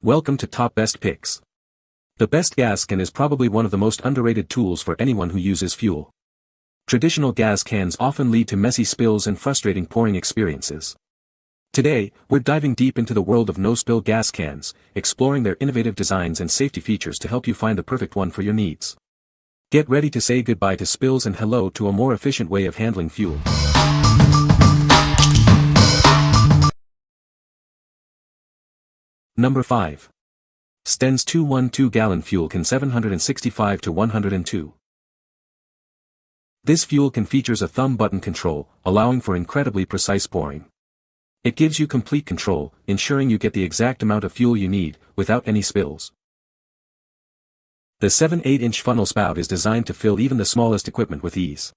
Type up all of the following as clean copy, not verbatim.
Welcome to Top Best Picks. The best gas can is probably one of the most underrated tools for anyone who uses fuel. Traditional gas cans often lead to messy spills and frustrating pouring experiences. Today, we're diving deep into the world of no-spill gas cans, exploring their innovative designs and safety features to help you find the perfect one for your needs. Get ready to say goodbye to spills and hello to a more efficient way of handling fuel. Number 5. Stens 212-gallon fuel can 765 to 102. This fuel can features a thumb button control, allowing for incredibly precise pouring. It gives you complete control, ensuring you get the exact amount of fuel you need, without any spills. The 7/8-inch funnel spout is designed to fill even the smallest equipment with ease.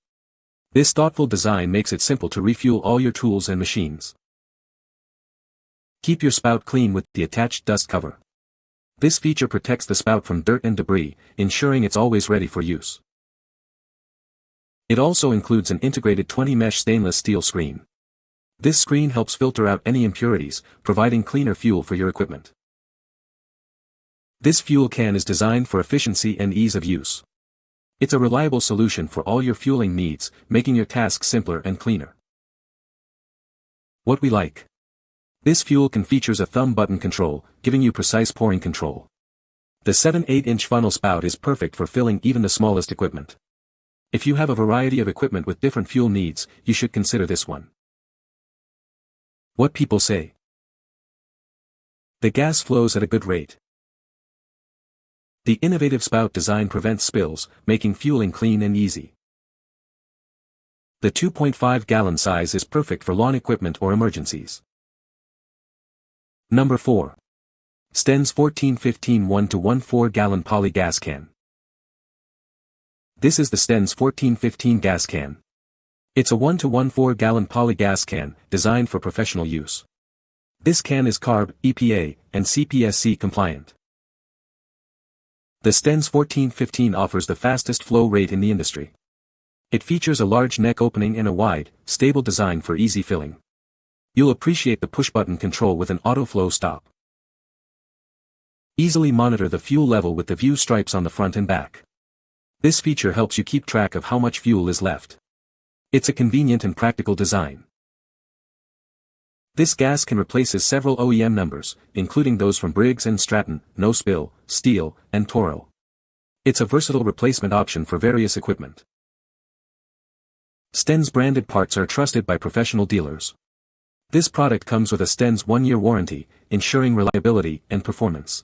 This thoughtful design makes it simple to refuel all your tools and machines. Keep your spout clean with the attached dust cover. This feature protects the spout from dirt and debris, ensuring it's always ready for use. It also includes an integrated 20-mesh stainless steel screen. This screen helps filter out any impurities, providing cleaner fuel for your equipment. This fuel can is designed for efficiency and ease of use. It's a reliable solution for all your fueling needs, making your tasks simpler and cleaner. What we like. This fuel can features a thumb button control, giving you precise pouring control. The 7/8-inch funnel spout is perfect for filling even the smallest equipment. If you have a variety of equipment with different fuel needs, you should consider this one. What people say. The gas flows at a good rate. The innovative spout design prevents spills, making fueling clean and easy. The 2.5-gallon size is perfect for lawn equipment or emergencies. Number 4. Stens 1415 1-to-1 4-gallon poly gas can. This is the Stens 1415 gas can. It's a 1-to-1 4-gallon poly gas can, designed for professional use. This can is CARB, EPA, and CPSC compliant. The Stens 1415 offers the fastest flow rate in the industry. It features a large neck opening and a wide, stable design for easy filling. You'll appreciate the push-button control with an auto-flow stop. Easily monitor the fuel level with the view stripes on the front and back. This feature helps you keep track of how much fuel is left. It's a convenient and practical design. This gas can replaces several OEM numbers, including those from Briggs & Stratton, No Spill, Steel, and Toro. It's a versatile replacement option for various equipment. Stens branded parts are trusted by professional dealers. This product comes with a Stens 1-year warranty, ensuring reliability and performance.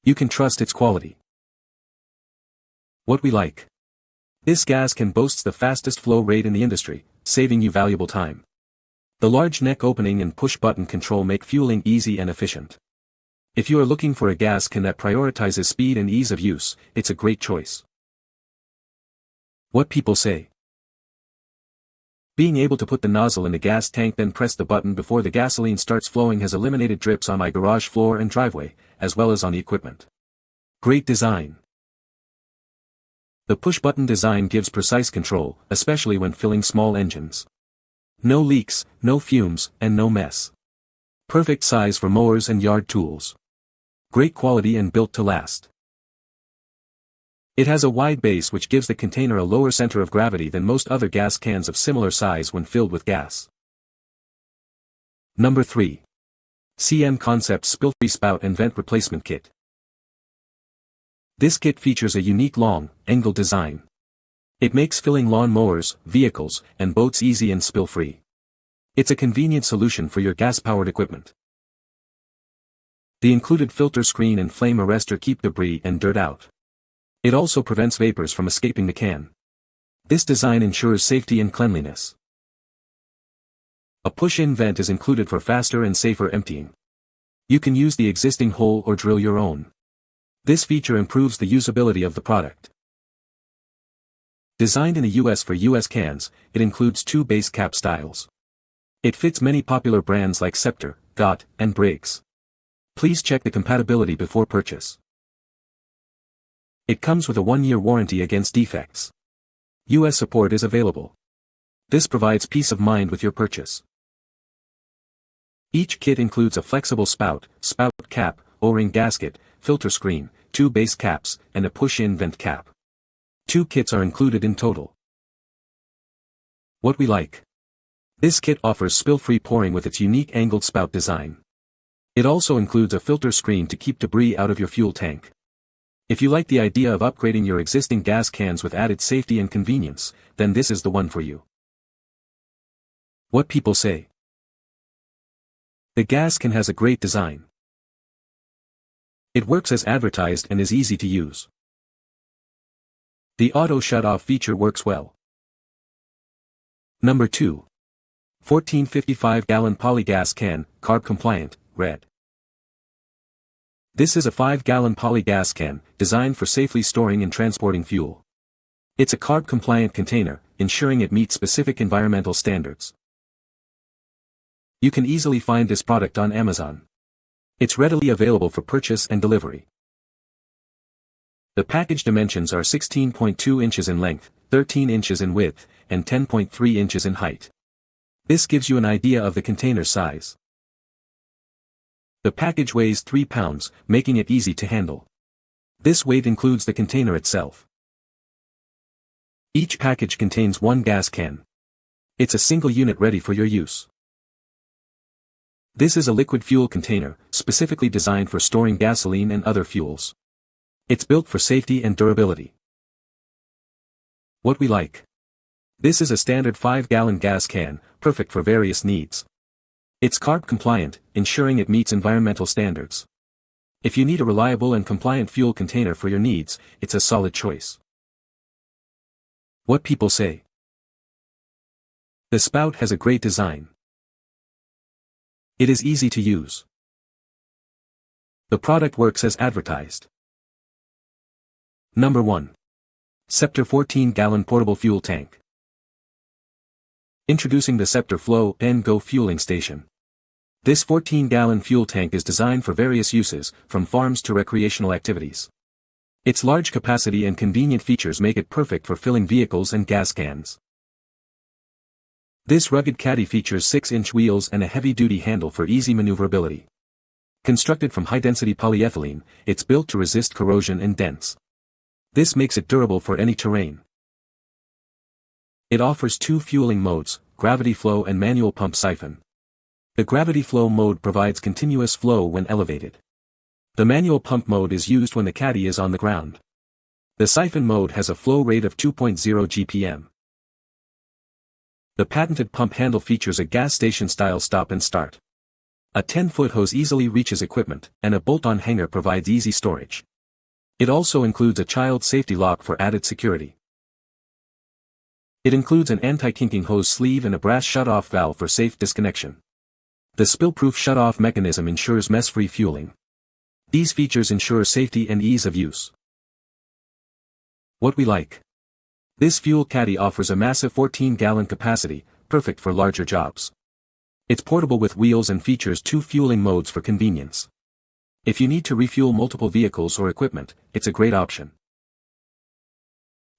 You can trust its quality. What we like. This gas can boasts the fastest flow rate in the industry, saving you valuable time. The large neck opening and push-button control make fueling easy and efficient. If you are looking for a gas can that prioritizes speed and ease of use, it's a great choice. What people say. Being able to put the nozzle in the gas tank then press the button before the gasoline starts flowing has eliminated drips on my garage floor and driveway, as well as on the equipment. Great design. The push-button design gives precise control, especially when filling small engines. No leaks, no fumes, and no mess. Perfect size for mowers and yard tools. Great quality and built to last. It has a wide base which gives the container a lower center of gravity than most other gas cans of similar size when filled with gas. Number 3. CM Concept Spill-Free Spout and Vent Replacement Kit. This kit features a unique long, angled design. It makes filling lawn mowers, vehicles, and boats easy and spill-free. It's a convenient solution for your gas-powered equipment. The included filter screen and flame arrestor keep debris and dirt out. It also prevents vapors from escaping the can. This design ensures safety and cleanliness. A push-in vent is included for faster and safer emptying. You can use the existing hole or drill your own. This feature improves the usability of the product. Designed in the US for US cans, it includes 2 base cap styles. It fits many popular brands like Scepter, GOT, and Briggs. Please check the compatibility before purchase. It comes with a 1-year warranty against defects. US support is available. This provides peace of mind with your purchase. Each kit includes a flexible spout cap, O-ring gasket, filter screen, 2 base caps, and a push-in vent cap. 2 kits are included in total. What we like. This kit offers spill-free pouring with its unique angled spout design. It also includes a filter screen to keep debris out of your fuel tank. If you like the idea of upgrading your existing gas cans with added safety and convenience, then this is the one for you. What people say. The gas can has a great design. It works as advertised and is easy to use. The auto shut-off feature works well. Number 2. 1455-gallon polygas can, CARB compliant, red. This is a 5-gallon polygas can, designed for safely storing and transporting fuel. It's a CARB compliant container, ensuring it meets specific environmental standards. You can easily find this product on Amazon. It's readily available for purchase and delivery. The package dimensions are 16.2 inches in length, 13 inches in width, and 10.3 inches in height. This gives you an idea of the container size. The package weighs 3 pounds, making it easy to handle. This weight includes the container itself. Each package contains 1 gas can. It's a single unit ready for your use. This is a liquid fuel container, specifically designed for storing gasoline and other fuels. It's built for safety and durability. What we like. This is a standard 5-gallon gas can, perfect for various needs. It's CARB compliant, ensuring it meets environmental standards. If you need a reliable and compliant fuel container for your needs, it's a solid choice. What people say. The Spout has a great design. It is easy to use. The product works as advertised. Number 1. Scepter 14-gallon portable fuel tank. Introducing the Scepter Flow & Go fueling station. This 14-gallon fuel tank is designed for various uses, from farms to recreational activities. Its large capacity and convenient features make it perfect for filling vehicles and gas cans. This rugged caddy features 6-inch wheels and a heavy-duty handle for easy maneuverability. Constructed from high-density polyethylene, it's built to resist corrosion and dents. This makes it durable for any terrain. It offers 2 fueling modes, gravity flow and manual pump siphon. The gravity flow mode provides continuous flow when elevated. The manual pump mode is used when the caddy is on the ground. The siphon mode has a flow rate of 2.0 GPM. The patented pump handle features a gas station-style stop and start. A 10-foot hose easily reaches equipment, and a bolt-on hanger provides easy storage. It also includes a child safety lock for added security. It includes an anti-kinking hose sleeve and a brass shut-off valve for safe disconnection. The spill-proof shut-off mechanism ensures mess-free fueling. These features ensure safety and ease of use. What we like. This fuel caddy offers a massive 14-gallon capacity, perfect for larger jobs. It's portable with wheels and features 2 fueling modes for convenience. If you need to refuel multiple vehicles or equipment, it's a great option.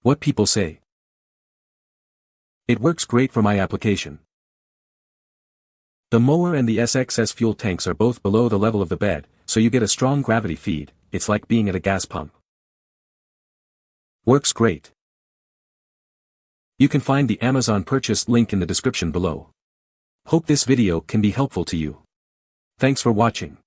What people say. It works great for my application. The mower and the SXS fuel tanks are both below the level of the bed, so you get a strong gravity feed. It's like being at a gas pump. Works great. You can find the Amazon purchase link in the description below. Hope this video can be helpful to you. Thanks for watching.